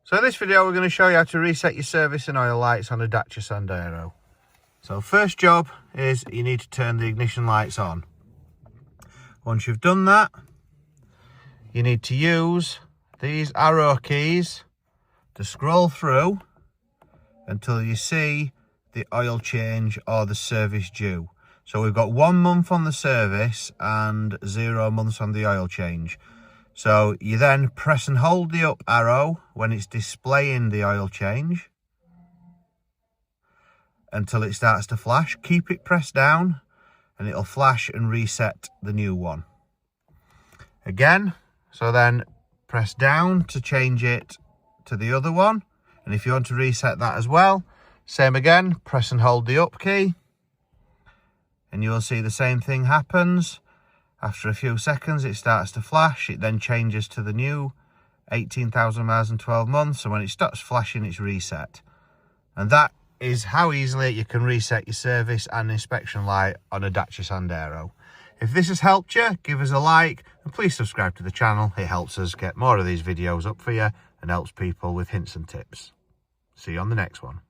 So in this video we're going to show you how to reset your service and oil lights on a Dacia Sandero. So first job is you need to turn the ignition lights on. Once you've done that, you need to use these arrow keys to scroll through until you see the oil change or the service due. So we've got 1 month on the service and 0 months on the oil change. So you then press and hold the up arrow when it's displaying the oil change until it starts to flash. Keep it pressed down and it'll flash and reset the new one. Again, so then press down to change it to the other one. And if you want to reset that as well, same again, press and hold the up key. And you'll see the same thing happens. After a few seconds, it starts to flash. It then changes to the new 18,000 miles and 12 months. And when it stops flashing, it's reset. And that is how easily you can reset your service and inspection light on a Dacia Sandero. If this has helped you, give us a like and please subscribe to the channel. It helps us get more of these videos up for you and helps people with hints and tips. See you on the next one.